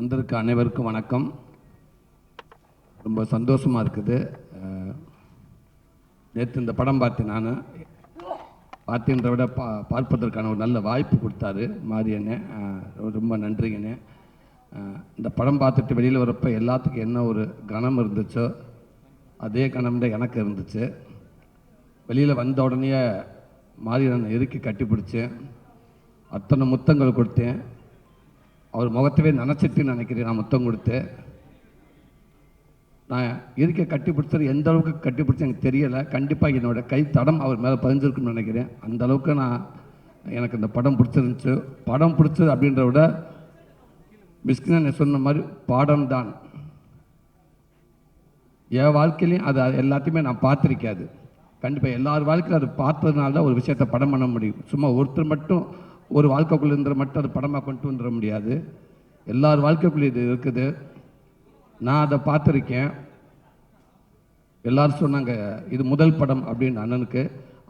வந்திருக்க அனைவருக்கும் வணக்கம். ரொம்ப சந்தோஷமாக இருக்குது. நேற்று இந்த படம் பார்த்தேன். நான் பார்த்தேன்றத விட பார்ப்பதற்கான ஒரு நல்ல வாய்ப்பு கொடுத்தாரு மாரியண்ணே. ரொம்ப நன்றிங்கண்ணே. இந்த படம் பார்த்துட்டு வெளியில் வரப்போ எல்லாத்துக்கும் என்ன ஒரு கணம் இருந்துச்சோ அதே கணம் தான் எனக்கு இருந்துச்சு. வெளியில் வந்த உடனே மாரியண்ணனை இறுக்கி கட்டிப்பிடிச்சேன். அத்தனை முத்தங்கள் கொடுத்தேன். அவர் முகத்தவே நினச்சிட்டு நினைக்கிறேன் நான் முத்தம் கொடுத்து. நான் இருக்க கட்டிப்பிடிச்சது எந்த அளவுக்கு கட்டிப்பிடிச்சு எனக்கு தெரியலை. கண்டிப்பாக என்னோடய கை தடம் அவர் மேலே பதிஞ்சிருக்குன்னு நினைக்கிறேன். அந்த அளவுக்கு எனக்கு இந்த படம் பிடிச்சிருந்துச்சு. படம் பிடிச்சது அப்படின்றத விட மிஸ்கின் சொன்ன மாதிரி பாடம் தான். என் வாழ்க்கையிலையும் அது எல்லாத்தையுமே நான் பார்த்துருக்காது. கண்டிப்பாக எல்லார் வாழ்க்கையில் அது பார்த்ததுனால தான் ஒரு விஷயத்தை படம் பண்ண முடியும். சும்மா ஒருத்தர் மட்டும் ஒரு வாழ்க்கைக்குள்ளே இருந்த மட்டும் அது படமாக கொண்டு வந்துட முடியாது. எல்லார் வாழ்க்கைக்குள்ளே இது இருக்குது. நான் அதை பார்த்துருக்கேன். எல்லோரும் சொன்னாங்க இது முதல் படம் அப்படின்னு. அண்ணனுக்கு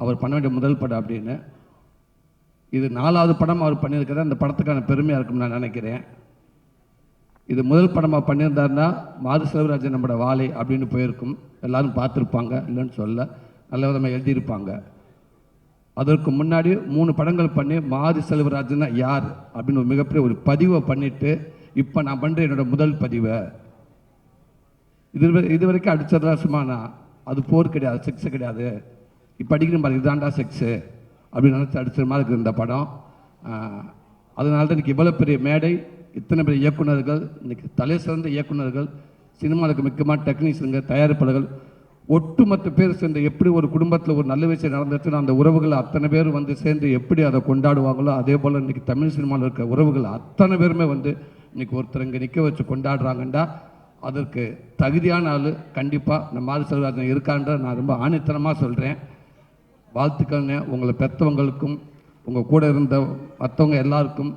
அவர் பண்ண வேண்டிய முதல் படம் அப்படின்னு. இது 4வது படம் அவர் பண்ணியிருக்கிறார். அந்த படத்துக்கான பெருமையாக இருக்கும்னு நான் நினைக்கிறேன். இது முதல் படமாக பண்ணியிருந்தாருன்னா மாது செல்வராஜன் நம்மளோட வாழை அப்படின்னு போயிருக்கும். எல்லோரும் பார்த்துருப்பாங்க, இல்லைன்னு சொல்ல நல்ல விதமாக எழுதியிருப்பாங்க. அதற்கு முன்னாடி 3 படங்கள் பண்ணி மாது செல்வராஜன்னா யார் அப்படின்னு ஒரு மிகப்பெரிய ஒரு பதிவை பண்ணிவிட்டு இப்போ நான் பண்ணுற என்னோடய முதல் பதிவை இது வரைக்கும் அடித்ததெல்லாம் சும்மா நான் அது போர் கிடையாது, செக்ஸு கிடையாது. இப்போ அடிக்கிற மாதிரி இதுதான்டா செக்ஸு அப்படின்னு நினச்சி அடித்த மாதிரி இருக்குது இந்த படம். அதனால தான் இன்றைக்கி இவ்வளோ பெரிய மேடை, இத்தனை பெரிய இயக்குநர்கள், இன்றைக்கி தலை சிறந்த இயக்குநர்கள், சினிமாவுக்கு முக்கியமான டெக்னீஷியனுங்க, தயாரிப்பாளர்கள், ஒட்டுமொத்த பேர் சேர்ந்து எப்படி ஒரு குடும்பத்தில் ஒரு நல்ல விஷயம் நடந்துச்சுன்னா அந்த உறவுகள் அத்தனை பேர் வந்து சேர்ந்து எப்படி அதை கொண்டாடுவாங்களோ அதே போல் இன்றைக்கி தமிழ் சினிமாவில் இருக்க உறவுகள் அத்தனை பேருமே வந்து இன்றைக்கி ஒருத்தர் இங்கே நிற்க வச்சு கொண்டாடுறாங்கண்டா அதற்கு தகுதியான ஆள் கண்டிப்பாக நம்ம மாது செல்வராஜன் இருக்கான்ற நான் ரொம்ப ஆணித்தனமாக சொல்கிறேன். வாழ்த்துக்கள்னு உங்களை பெற்றவங்களுக்கும் உங்கள் கூட இருந்த மற்றவங்க எல்லாருக்கும்,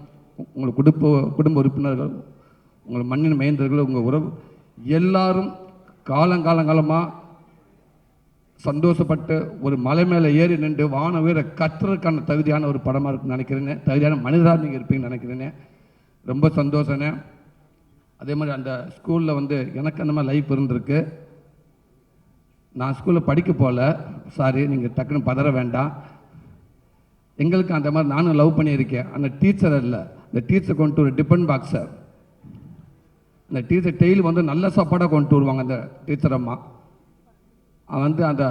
உங்கள் குடும்ப உறுப்பினர்கள், உங்கள் மண்ணின் மைந்தர்கள், உங்கள் உறவு எல்லாரும் காலங்காலமாக சந்தோஷப்பட்டு ஒரு மலை மேலே ஏறி நின்று வான உயர கற்றுறதுக்கான தகுதியான ஒரு படமாக இருக்குன்னு நினைக்கிறேனே. தகுதியான மனிதராக நீங்கள் இருப்பீங்கன்னு நினைக்கிறேனே. ரொம்ப சந்தோஷனே. அதே மாதிரி அந்த ஸ்கூலில் வந்து எனக்கு அந்த மாதிரி லைஃப் இருந்திருக்கு. நான் ஸ்கூலில் படிக்க போகல, சாரி, நீங்கள் டக்குன்னு பதற வேண்டாம். எங்களுக்கு அந்த மாதிரி நானும் லவ் பண்ணியிருக்கேன். அந்த டீச்சர் இல்லை, அந்த டீச்சர் கொண்டு ஒரு டிஃபன் பாக்ஸை, அந்த டீச்சர் டெய்லி வந்து நல்ல சாப்பாடாக கொண்டு வருவாங்க. அந்த டீச்சர் அம்மா வந்து அந்த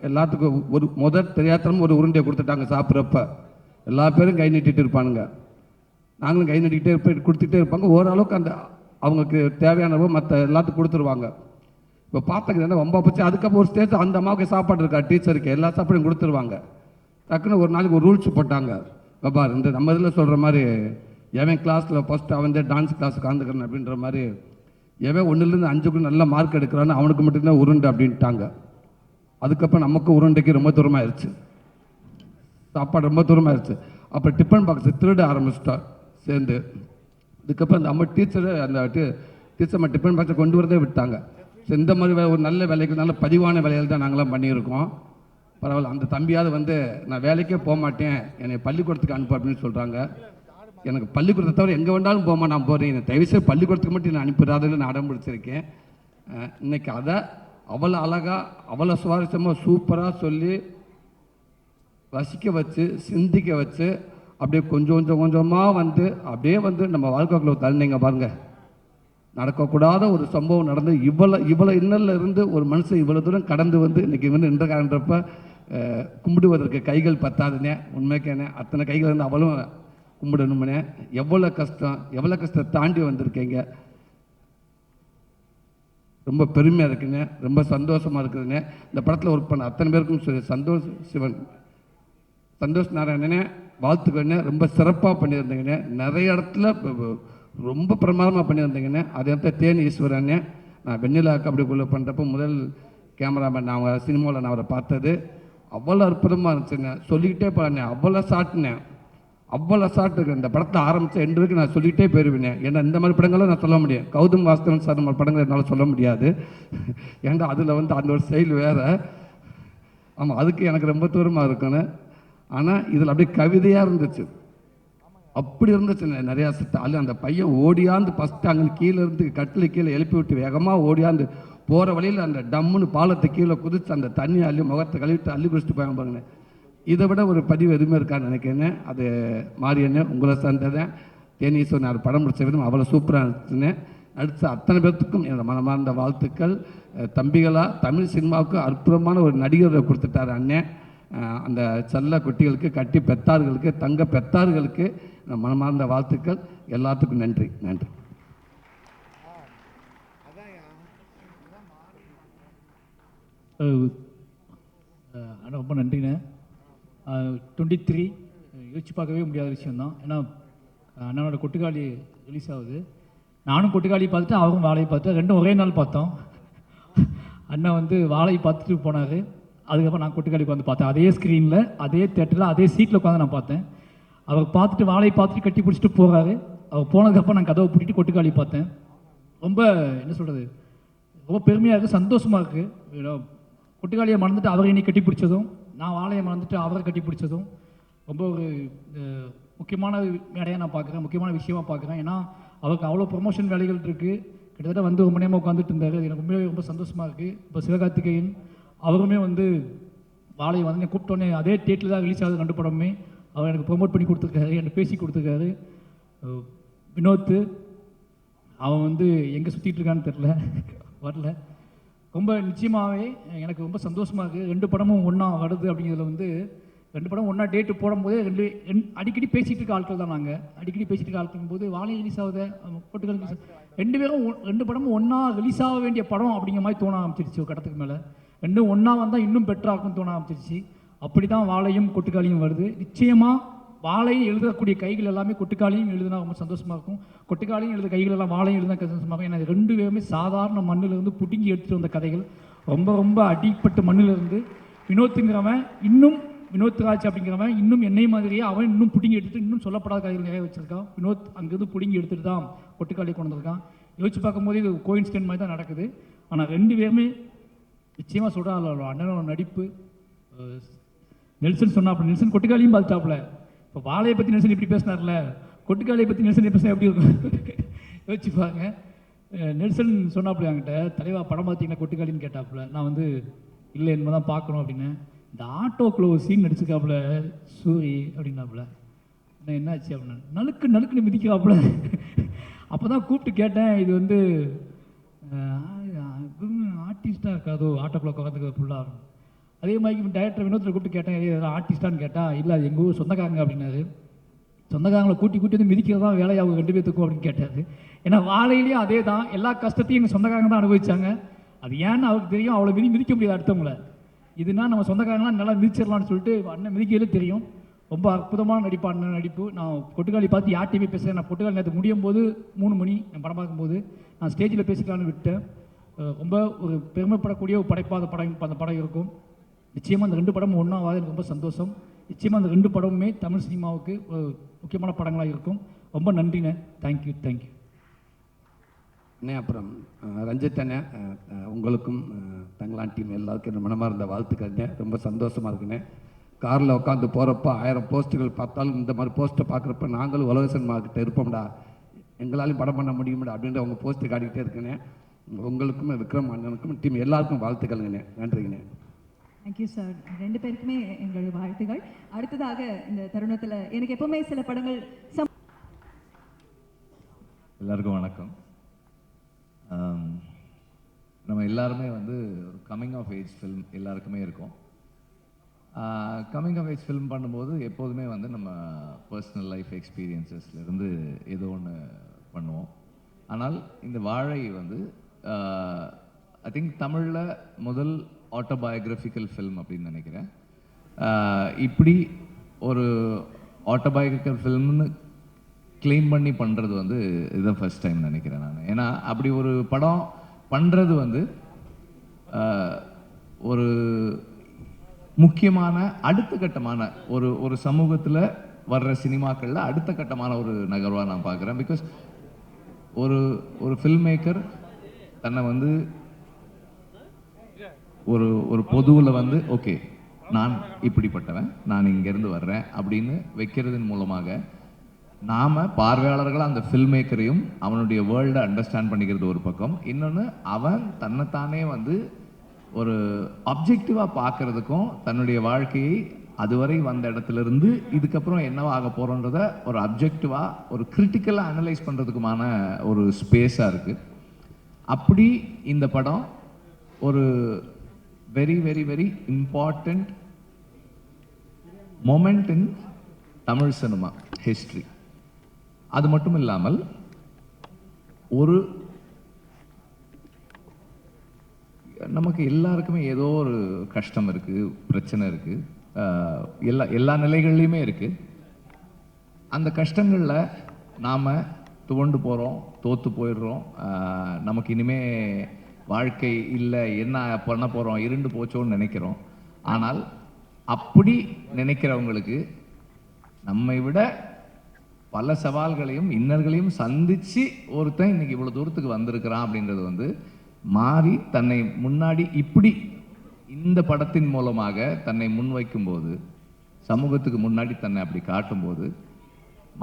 எல்லாத்துக்கும் ஒரு தெரியாதனமும் ஒரு உருண்டையை கொடுத்துட்டாங்க. சாப்பிட்றப்ப எல்லா பேரும் கை நீட்டிகிட்டு இருப்பானுங்க. நாங்களும் கை நீட்டிகிட்டே கொடுத்துட்டே இருப்பாங்க. ஓரளவுக்கு அந்த அவங்களுக்கு தேவையானவோ மற்ற எல்லாத்துக்கும் கொடுத்துருவாங்க. இப்போ பார்த்துக்கிட்டா ரொம்ப போச்சு. அதுக்கப்புறம் ஒரு ஸ்டேஜ் அந்த அம்மாவுக்கு சாப்பாடு இருக்கா, டீச்சருக்கு எல்லா சாப்பாடும் கொடுத்துருவாங்க. டக்குன்னு ஒரு நாளைக்கு ஒரு ரூல்ஸ் போட்டாங்க. பார், இந்த நம்ம இதில் சொல்கிற மாதிரி எவன் கிளாஸில் ஃபஸ்ட்டு அவன் டான்ஸ் கிளாஸுக்கு கலந்துக்கிறேன் அப்படின்ற மாதிரி எவன் 1லேருந்து 5க்குள்ள நல்ல மார்க் எடுக்கிறான்னு அவனுக்கு மட்டும்தான் உருண்டை அப்படின்ட்டாங்க. அதுக்கப்புறம் நமக்கு உருண்டைக்கு ரொம்ப தூரமாகிடுச்சு, சாப்பாடு ரொம்ப தூரமாகிடுச்சு. அப்புறம் டிஃபன் பாக்ஸ் திருட ஆரம்பிச்சிட்டா சேர்ந்து. இதுக்கப்புறம் அந்த அம்மா அந்த டீச்சர் டிஃபன் பாக்ஸை கொண்டு வரதே விட்டாங்க. ஸோ இந்த மாதிரி ஒரு நல்ல வேலைக்கு நல்ல பதிவான வேலைகள் தான் நாங்களாம் பண்ணியிருக்கோம். பரவாயில்ல. அந்த தம்பியாவது வந்து நான் வேலைக்கே போக மாட்டேன், என்னை பள்ளிக்கூடத்துக்கு அனுப்பு அப்படின்னு சொல்கிறாங்க. எனக்கு பள்ளிக்கூடத்தை தவிர எங்கே வேண்டாலும் போமா, நான் போகிறேன், என்னை தயவுசெய்து பள்ளிக்கூடத்துக்கு மட்டும் நான் அனுப்பிடாதுன்னு நான் அடம் பிடிச்சிருக்கேன். இன்றைக்கி அதை அவ்வளோ அழகாக அவ்வளோ சுவாரஸ்யமாக சூப்பராக சொல்லி ரசிக்க வச்சு சிந்திக்க வச்சு அப்படியே கொஞ்சமாக வந்து அப்படியே வந்து நம்ம வாழ்க்கைக்குள்ள தள்ளினீங்க பாருங்கள். நடக்கக்கூடாத ஒரு சம்பவம் நடந்து இவ்வளோ இன்னலில் இருந்து ஒரு மனுஷன் இவ்வளோ தூரம் கடந்து வந்து இன்றைக்கி வந்து நின்றக்காரன்றப்ப கும்பிடுவதற்கு கைகள் பத்தாதுனே. உண்மைக்கேனே அத்தனை கைகள் இருந்து அவளும் கும்பிடணும்னே. எவ்வளோ கஷ்டத்தை தாண்டி வந்திருக்கீங்க. ரொம்ப பெருமையாக இருக்குங்க, ரொம்ப சந்தோஷமாக இருக்குதுங்க. இந்த படத்தில் ஒர்க் பண்ண அத்தனை பேருக்கும் சரி, சந்தோஷ் நாராயணனே வாழ்த்துக்கண்ணே. ரொம்ப சிறப்பாக பண்ணியிருந்தீங்கண்ணே. நிறைய இடத்துல ரொம்ப பிரமாதமாக பண்ணியிருந்தீங்கண்ணே. அதே இடத்துல தேனி ஈஸ்வரண்ணே, நான் வெண்ணிலா கபடிக்குள்ளே பண்ணுறப்போ முதல் கேமராமேன் நான் சினிமாவில் நான் அவரை பார்த்தது அவ்வளோ அற்புதமாக இருந்துச்சுங்க. சொல்லிக்கிட்டே போனேன், அவ்வளோ ஷாட்டுனேன், அவ்வளோ ஷாட் இருக்குது. இந்த படத்தை ஆரம்பித்த எண்டு வரைக்கும் நான் சொல்லிகிட்டே போயிருவேன். ஏன்னா இந்த மாதிரி படங்களும் நான் சொல்ல முடியும். கௌதம் வாஸ்தவன் சார் நம்ம படங்கள் என்னால் சொல்ல முடியாது. ஏன்னா அதில் வந்து அந்த ஒரு ஸ்டைல் வேறு. ஆமாம், அதுக்கு எனக்கு ரொம்ப தூரமாக இருக்குன்னு. ஆனால் இதில் அப்படியே கவிதையாக இருந்துச்சு. அப்படி இருந்துச்சு நிறையா அது அந்த பையன் ஓடியாந்து ஃபஸ்ட்டு அங்கே கீழே இருந்து கட்டில் கீழே எழுப்பி விட்டு வேகமாக ஓடியாந்து போகிற வழியில் அந்த டம்முன்னு பாலத்தை கீழே குதித்து அந்த தண்ணியை அள்ளி முகத்தை கழுவிட்டு அள்ளி குடிச்சிட்டு போய் பாருங்க. இதை விட ஒரு பதிவு எதுவுமே இருக்கான்னு நினைக்கிறேன். அது மாரியண்ணே உங்களை சேர்ந்ததேன் தேனீஸ்வரன் நான் படம் பிடிச்ச விதம் அவ்வளோ சூப்பராக இருந்துச்சுன்னு நடித்த அத்தனை பேர்த்துக்கும் என்னோட மனமார்ந்த வாழ்த்துக்கள். தம்பிகளாக தமிழ் சினிமாவுக்கு அற்புதமான ஒரு நடிகரை கொடுத்துட்டார் அண்ணன். அந்த செல்ல குட்டிகளுக்கு கட்டி பெத்தார்களுக்கு தங்க பெத்தார்களுக்கு மனமார்ந்த வாழ்த்துக்கள். எல்லாத்துக்கும் நன்றி. நன்றி. ரொம்ப நன்றிண்ணே. 23 யோசிச்சு பார்க்கவே முடியாத விஷயந்தான். ஏன்னா அண்ணனோட கொட்டுக்காளி ரிலீஸ் ஆகுது. நானும் கொட்டுக்காளி பார்த்துட்டு அவரும் வாழையை பார்த்து ரெண்டும் ஒரே நாள் பார்த்தோம். அண்ணன் வந்து வாழையை பார்த்துட்டு போனார். அதுக்கப்புறம் நான் கொட்டுக்காளி உட்காந்து பார்த்தேன். அதே ஸ்க்ரீனில் அதே தேட்டரில் அதே சீட்டில் உட்காந்து நான் பார்த்தேன். அவர் பார்த்துட்டு வாழையை பார்த்துட்டு கட்டி பிடிச்சிட்டு போகிறாரு. அவர் போனதுக்கப்புறம் நான் கதவை பூட்டிட்டு கொட்டுக்காளி பார்த்தேன். ரொம்ப என்ன சொல்கிறது, ரொம்ப பெருமையாக இருக்குது, சந்தோஷமாக இருக்குது. கொட்டுக்காளியை மறந்துட்டு அவரை என்னை கட்டி பிடிச்சதும், நான் வாழையை மறந்துட்டு அவரை கட்டி பிடிச்சதும் ரொம்ப ஒரு முக்கியமான மேடையாக நான் பார்க்குறேன், முக்கியமான விஷயமாக பார்க்குறேன். ஏன்னா அவருக்கு அவ்வளோ ப்ரொமோஷன் வேலைகள் இருக்குது. கிட்டத்தட்ட வந்து ரொம்ப நேரமாக உட்காந்துட்டு இருந்தார். எனக்கு ரொம்பவே ரொம்ப சந்தோஷமாக இருக்குது. இப்போ சிவகார்த்திகேயன் அவருமே வந்து வாழையை வந்து கூப்பிட்டோன்னே அதே தேட்டரில் தான் ரிலீஸ் ஆகுது 2 படமே. அவர் எனக்கு ப்ரொமோட் பண்ணி கொடுத்துருக்காரு, எனக்கு பேசி கொடுத்துருக்காரு. வினோத் அவன் வந்து எங்கே சுற்றிட்டு இருக்கான்னு தெரில, வரல. ரொம்ப நிச்சயமாகவே எனக்கு ரொம்ப சந்தோஷமாக இருக்குது. 2 படமும் ஒன்றா வருது அப்படிங்கிறதுல வந்து 2 படம் ஒன்றா டேட்டு போடும்போதே அடிக்கடி பேசிகிட்டு இருக்க ஆட்கள் தான். நாங்கள் அடிக்கடி பேசிகிட்டு இருக்க ஆட்கள் போது வாழை ரிலீஸ் ஆகுது, கொட்டுக்காளி ரிலீஸ் 2 படமும் ஒன்றா ரிலீஸ் ஆக வேண்டிய படம் அப்படிங்கிற மாதிரி தோண ஆரம்பிச்சிருச்சு. ஒரு கட்டத்துக்கு மேலே 2 ஒன்றா வந்தால் இன்னும் பெட்டராக இருக்கும்னு தோண ஆரம்பிச்சிருச்சு. அப்படி தான் வாழையும் கொட்டுக்காளியும் வருது. நிச்சயமாக வாழையும் எழுதக்கூடிய கைகள் எல்லாமே கொட்டுக்காளியும் எழுதுனா ரொம்ப சந்தோஷமாக இருக்கும். கொட்டுக்காளியும் எழுத கைகள் எல்லாம் வாழையும் எழுதுனா சந்தோஷமாக இருக்கும். ஏன்னா 2 பேருமே சாதாரண மண்ணிலிருந்து புடுங்கி எடுத்துகிட்டு வந்த கதைகள். ரொம்ப ரொம்ப அடிப்பட்ட மண்ணிலிருந்து வினோத்துங்கிறவன் இன்னும் வினோத்ராஜ் அப்படிங்கிறவன் இன்னும் என்னை மாதிரியே அவன் இன்னும் பிடிங்கி எடுத்துகிட்டு இன்னும் சொல்லப்படாத கதைகள் நிறைய வச்சுருக்கான். வினோத் அங்கேருந்து பிடிங்கி எடுத்துகிட்டு தான் கொட்டுக்காளி கொண்டு வந்திருக்கான். யோசிச்சு பார்க்கும்போது இது கோயின்சிடென்ட் மாதிரி தான் நடக்குது. ஆனால் 2 பேருமே நிச்சயமாக சொல்கிறாள் அண்ணனோட நடிப்பு. நெல்சன் சொன்னாப்புல, நெல்சன் கொட்டுக்காளியும் பார்த்துட்டாப்புல. இப்போ வாழையை பற்றி நெல்சன் இப்படி பேசினார்ல, கொட்டுக்காளியை பற்றி நெல்சன் பேசினா எப்படி இருக்கும் யோசிச்சுப்பாங்க. நெல்சன் சொன்னாப்புல என்கிட்ட, தலைவா படம் பார்த்தீங்கன்னா கொட்டுக்காளின்னு கேட்டாப்புல. நான் வந்து இல்லை என்ன தான் பார்க்கணும் அப்படின்னு. இந்த ஆட்டோக்குள்ள ஒரு சீன் நடிச்சிருக்காப்புல சூரி அப்படின்னாப்புல. என்னாச்சு அப்படின்னா நலுக்குன்னு மிதிக்கிறாப்புல. அப்போ தான் கூப்பிட்டு கேட்டேன், இது வந்து ஆர்டிஸ்டாக இருக்காதோ ஆட்டோக்குள்ள உட்காந்துக்கிறது ஃபுல்லாக. அதே மாதிரி டைரக்டர் வினோத்தில் கூப்பிட்டு கேட்டேன், ஆர்டிஸ்டான்னு கேட்டால் இல்லை அது எங்கள் ஊர் சொந்தக்காரங்க அப்படின்னாரு. சொந்தக்காரங்களை கூட்டி வந்து மிதிக்கிறது தான் வேலையாகும் 2 பேத்துக்கும் அப்படின்னு கேட்டார். ஏன்னா வாழையிலேயும் அதே தான், எல்லா கஷ்டத்தையும் எங்கள் சொந்தக்காரங்க தான் அனுபவிச்சாங்க. அது ஏன்னு அவருக்கு தெரியும். அவ்வளோ மிதிக்க முடியாது அடுத்தவங்களை. இதுனா நம்ம சொந்தக்காரங்களாம் நல்லா மிதிச்சிடலான்னு சொல்லிட்டு அண்ணன் மிதிக்கிறதே தெரியும். ரொம்ப அற்புதமான நடிப்பு. நான் கொட்டுக்காளி பார்த்து யார்ட்டையுமே பேசுகிறேன். நான் கொட்டுக்காளி நேற்று முடியும் போது 3 மணி நான் படம் பார்க்கும்போது நான் ஸ்டேஜில் பேசிக்கலான்னு விட்டேன். ரொம்ப ஒரு பெருமைப்படக்கூடிய ஒரு படைப்பாக அந்த படம் இருக்கும். நிச்சயமாக அந்த 2 படமும் ஒன்றாவது எனக்கு ரொம்ப சந்தோஷம். நிச்சயமாக அந்த 2 படமுமே தமிழ் சினிமாவுக்கு ஒரு முக்கியமான படங்களாக இருக்கும். ரொம்ப நன்றிண்ணே. தேங்க்யூ. அண்ணே அப்புறம் ரஞ்சித் அண்ணே, உங்களுக்கும் தங்களான் டீம் எல்லாருக்கும் என்ன மனமார்ந்த வாழ்த்துக்கண்ணே. ரொம்ப சந்தோஷமாக இருக்குண்ணே. காரில் உட்காந்து போகிறப்ப 1000 போஸ்ட்டுகள் பார்த்தாலும் இந்த மாதிரி போஸ்ட்டை பார்க்குறப்ப நாங்களும் உலக சினிமாக்கிட்ட இருப்போம்டா, எங்களாலையும் படம் பண்ண முடியும்டா அப்படின்ற அவங்க போஸ்ட்டு காட்டிக்கிட்டே இருக்குண்ணே. உங்களுக்கும் விக்ரம் அண்ணனுக்கும் டீம் எல்லாருக்கும் வாழ்த்துக்கள்ங்கண்ணே. நன்றிங்கண்ணே. Thank you sir. 2 பேருக்குமே எங்களுடைய வாழ்த்துகள். அடுத்ததாக இந்த தருணத்தில் எனக்கு எப்பவுமே சில படங்கள் எல்லாருக்கும் வணக்கம். நம்ம எல்லாருமே வந்து ஒரு கம்மிங் ஆஃப் ஏஜ் ஃபில்ம் எல்லாருக்குமே இருக்கும். கம்மிங் ஆஃப் ஏஜ் ஃபில்ம் பண்ணும்போது எப்போதுமே வந்து நம்ம பர்சனல் லைஃப் எக்ஸ்பீரியன்ஸஸ்லேருந்து ஏதோ ஒன்று பண்ணுவோம். ஆனால் இந்த வாழை வந்து ஐ திங்க் தமிழில் முதல் ஆட்டோபயோகிராஃபிக்கல் ஃபில்ம் அப்படின்னு நினைக்கிறேன். இப்படி ஒரு ஆட்டோபயோகிராஃபிக்கல் ஃபில்ம்னு கிளைம் பண்ணி பண்ணுறது வந்து இதுதான் ஃபர்ஸ்ட் டைம் நினைக்கிறேன் நான். ஏன்னா அப்படி ஒரு படம் பண்ணுறது வந்து ஒரு முக்கியமான அடுத்த கட்டமான ஒரு சமூகத்தில் வர்ற சினிமாக்களில் அடுத்த கட்டமான ஒரு நகர்வாக நான் பார்க்குறேன். பிகாஸ் ஒரு ஃபில்ம் மேக்கர் தன்னை வந்து ஒரு பொதுவில் வந்து ஓகே நான் இப்படிப்பட்டவன், நான் இங்கேருந்து வர்றேன் அப்படின்னு வைக்கிறதன் மூலமாக நாம் பார்வையாளர்களாக அந்த ஃபில்ம் மேக்கரையும் அவனுடைய வேர்ல்டை அண்டர்ஸ்டாண்ட் பண்ணிக்கிறது ஒரு பக்கம், இன்னொன்று அவன் தன்னைத்தானே வந்து ஒரு அப்ஜெக்டிவாக பார்க்குறதுக்கும் தன்னுடைய வாழ்க்கையை அதுவரை வந்த இடத்துலேருந்து இதுக்கப்புறம் என்னவா ஆக போகிறோன்றத ஒரு அப்ஜெக்டிவாக ஒரு கிரிட்டிக்கலாக அனலைஸ் பண்ணுறதுக்குமான ஒரு ஸ்பேஸாக இருக்குது. அப்படி இந்த படம் ஒரு very very very important moment இன் தமிழ் சினிமா ஹிஸ்ட்ரி. அது மட்டும் இல்லாமல் ஒரு நமக்கு எல்லாருக்குமே ஏதோ ஒரு கஷ்டம் இருக்குது, பிரச்சனை இருக்குது, எல்லா நிலைகள்லையுமே இருக்குது. அந்த கஷ்டங்களில் நாம் துவண்டு போகிறோம், தோற்று போயிடுறோம், நமக்கு இனிமே வாழ்க்கை இல்லை, என்ன பண்ண போகிறோம், இருண்டு போச்சோன்னு நினைக்கிறோம். ஆனால் அப்படி நினைக்கிறவங்களுக்கு நம்மை விட பல சவால்களையும் இன்னல்களையும் சந்தித்து ஒருத்தன் இன்னைக்கு இவ்வளோ தூரத்துக்கு வந்திருக்கிறான் அப்படின்றது வந்து மாறி தன்னை முன்னாடி இப்படி இந்த படத்தின் மூலமாக தன்னை முன்வைக்கும்போது, சமூகத்துக்கு முன்னாடி தன்னை அப்படி காட்டும்போது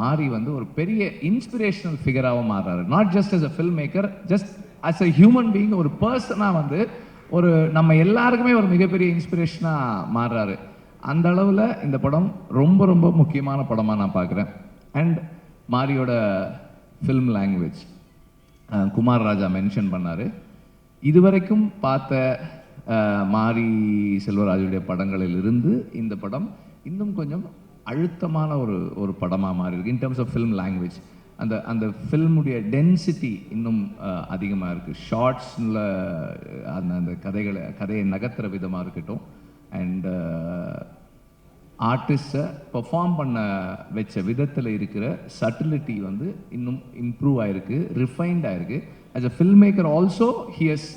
மாறி வந்து ஒரு பெரிய இன்ஸ்பிரேஷனல் ஃபிகராகவும் மாறுறாரு. Not just as a film maker, just as a human being, ஒரு பர்சனாக வந்து ஒரு நம்ம எல்லாருக்குமே ஒரு மிகப்பெரிய இன்ஸ்பிரேஷனாக மாறுறாரு. அந்த அளவில் இந்த படம் ரொம்ப ரொம்ப முக்கியமான படமாக நான் பார்க்குறேன். அண்ட் மாரியோட film language Kumar Raja mention பண்ணார். இதுவரைக்கும் பார்த்த மாரி செல்வராஜுடைய படங்களிலிருந்து இந்த படம் இன்னும் கொஞ்சம் அழுத்தமான ஒரு படமாக மாறி இருக்கு. In terms of film language அந்த ஃபில்முடைய டென்சிட்டி இன்னும் அதிகமாக இருக்குது. ஷார்ட்ஸில் அந்த கதையை நகர்த்துற விதமாக இருக்கட்டும், அண்ட் ஆர்டிஸ்ட்டை பெர்ஃபார்ம் பண்ண வச்ச விதத்தில் இருக்கிற சட்டிலிட்டி வந்து இன்னும் இம்ப்ரூவ் ஆகிருக்கு, ரிஃபைன்ட் ஆகிருக்கு. As a film maker also he has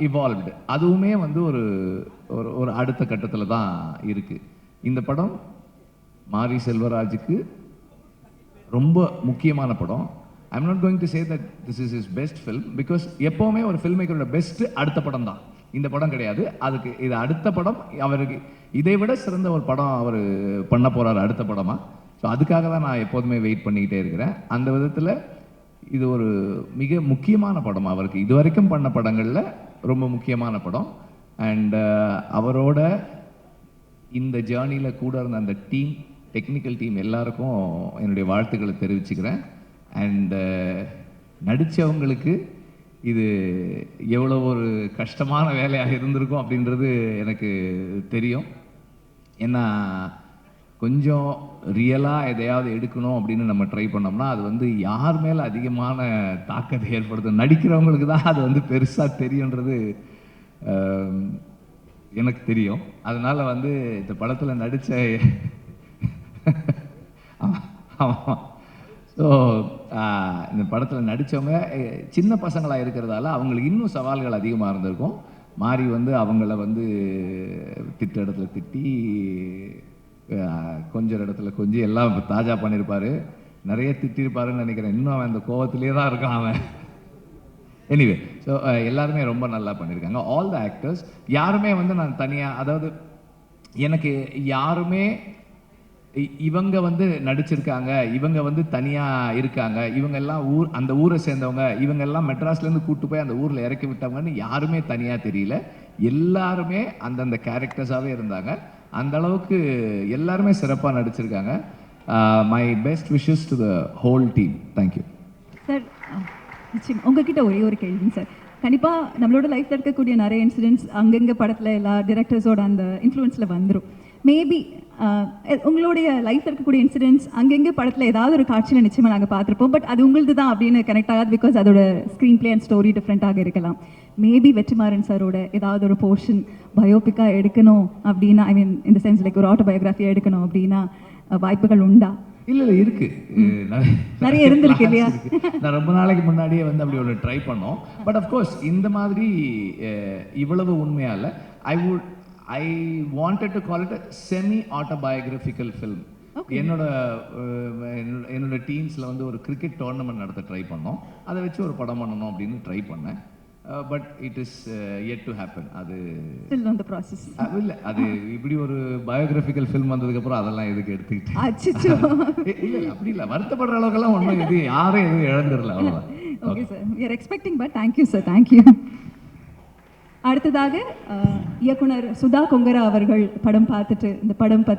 evolved. அதுவுமே வந்து ஒரு அடுத்த கட்டத்தில் தான் இருக்குது. இந்த படம் மாரி செல்வராஜுக்கு ரொம்ப முக்கியமான படம். I am not going to say that this is is best film, because எப்போவுமே ஒரு ஃபில்ம் மேக்கரோட பெஸ்ட்டு அடுத்த படம் தான். இந்த படம் கிடையாது, அதுக்கு இது அடுத்த படம். அவருக்கு இதை விட சிறந்த ஒரு படம் அவர் பண்ண போகிறார் அடுத்த படமாக. ஸோ அதுக்காக தான் நான் எப்போதுமே வெயிட் பண்ணிக்கிட்டே இருக்கிறேன். அந்த விதத்தில் இது ஒரு மிக முக்கியமான படம் அவருக்கு. இது வரைக்கும் பண்ண படங்களில் ரொம்ப முக்கியமான படம். அண்ட் அவரோட இந்த ஜேர்னியில் கூட இருந்த அந்த டீம், டெக்னிக்கல் டீம் எல்லாருக்கும் என்னுடைய வாழ்த்துக்களை தெரிவிச்சுக்கிறேன். அண்ட் நடித்தவங்களுக்கு இது எவ்வளோ ஒரு கஷ்டமான வேலையாக இருந்திருக்கும் அப்படின்றது எனக்கு தெரியும். ஏன்னா கொஞ்சம் ரியலாக எதையாவது எடுக்கணும் அப்படின்னு நம்ம ட்ரை பண்ணோம்னா அது வந்து யார் மேலே அதிகமான தாக்கத்தை ஏற்படுத்தும், நடிக்கிறவங்களுக்கு தான் அது வந்து பெருசாக தெரியுன்றது எனக்கு தெரியும். அதனால் வந்து இந்த படத்தில் நடித்த ஸோ இந்த படத்தில் நடித்தவங்க சின்ன பசங்களாக இருக்கிறதால அவங்களுக்கு இன்னும் சவால்கள் அதிகமாக இருந்திருக்கும். மாறி வந்து அவங்கள வந்து திட்ட இடத்துல திட்டி, கொஞ்சம் இடத்துல கொஞ்சம் எல்லாம் தாஜா பண்ணியிருப்பார். நிறைய திட்டிருப்பாருன்னு நினைக்கிறேன். இன்னும் அவன் அந்த கோவத்திலே தான் இருக்கான் அவன். எனிவே, ஸோ எல்லாருமே ரொம்ப நல்லா பண்ணியிருக்காங்க. ஆல் த ஆக்டர்ஸ் யாருமே வந்து நான் தனியாக, அதாவது எனக்கு யாருமே இவங்க வந்து நடிச்சிருக்காங்க, இவங்க வந்து தனியாக இருக்காங்க, இவங்க எல்லாம் அந்த ஊரை சேர்ந்தவங்க, இவங்க எல்லாம் மெட்ராஸ்லேருந்து கூப்பிட்டு போய் அந்த ஊரில் இறக்கி விட்டவங்கன்னு யாருமே தனியாக தெரியல. எல்லாருமே அந்தந்த கேரக்டர்ஸாகவே இருந்தாங்க. அந்த அளவுக்கு எல்லாருமே சிறப்பாக நடிச்சிருக்காங்க. My best wishes to the whole team. Thank you sir. நிச்சயம் உங்ககிட்ட ஒரே ஒரு கேள்விங்க சார். கண்டிப்பாக நம்மளோட லைஃப்பில் இருக்கக்கூடிய நிறைய இன்சிடென்ட்ஸ் அங்கங்கே படத்தில் எல்லா டிரெக்டர்ஸோட அந்த இன்ஃப்ளூயன்ஸில் வந்துடும். மேபி உங்களுடைய லைஃப்பில் இருக்கக்கூடிய இன்சிடென்ட்ஸ் அங்கங்கே படத்தில் ஏதாவது ஒரு காட்சியில் நிச்சயமாக நாங்கள் பார்த்துருப்போம். பட் அது உங்களது தான் அப்படின்னு கனெக்ட் ஆகாது, பிகாஸ் அதோட ஸ்க்ரீன் பிளே அண்ட் ஸ்டோரி டிஃப்ரெண்ட்டாக இருக்கலாம். மேபி வெற்றிமாறன் சாரோட ஏதாவது ஒரு போர்ஷன் பயோபிக்காக எடுக்கணும் அப்படின்னா, ஐ மீன் இந்த சென்ஸ் லைக் ஒரு ஆட்டோபயோகிராஃபியாக எடுக்கணும் அப்படின்னா வாய்ப்புகள் உண்டா? இல்லை இருக்கு, நிறைய இருந்திருக்கு இல்லையா? நான் ரொம்ப நாளைக்கு முன்னாடியே வந்து அப்படி ஒன்று ட்ரை பண்ணோம். பட் அஃப்கோர்ஸ் இந்த மாதிரி இவ்வளவு உண்மையா இல்லை. I wanted to call it a semi-autobiographical film. என்னோட டீம்ஸில் வந்து ஒரு கிரிக்கெட் டோர்னமெண்ட் நடத்த ட்ரை பண்ணோம். அதை வச்சு ஒரு படம் பண்ணணும் அப்படின்னு ட்ரை பண்ணேன். But it is yet to happen. அது ஸ்டில் ஆன் தி ப்ராசஸ். இல்லை, அது இப்படி ஒரு பயோகிராஃபிக்கல் ஃபில்ம் வந்ததுக்கப்புறம் அதெல்லாம் எதுக்கு எடுத்துக்கிட்டு அச்சச்சோ. இல்லை அப்படி இல்லை, வருத்தப்படுற அளவுக்கெல்லாம் ஒன்றும் இது யாரும் எதுவும் இழந்துடல, அவ்வளோதான். Okay sir, we are expecting, but thank you sir, thank you. அடுத்ததாக இயக்குனர் சுதா கொங்கரா அவர்கள் படம் பார்த்துட்டு இந்த படம் பற்றி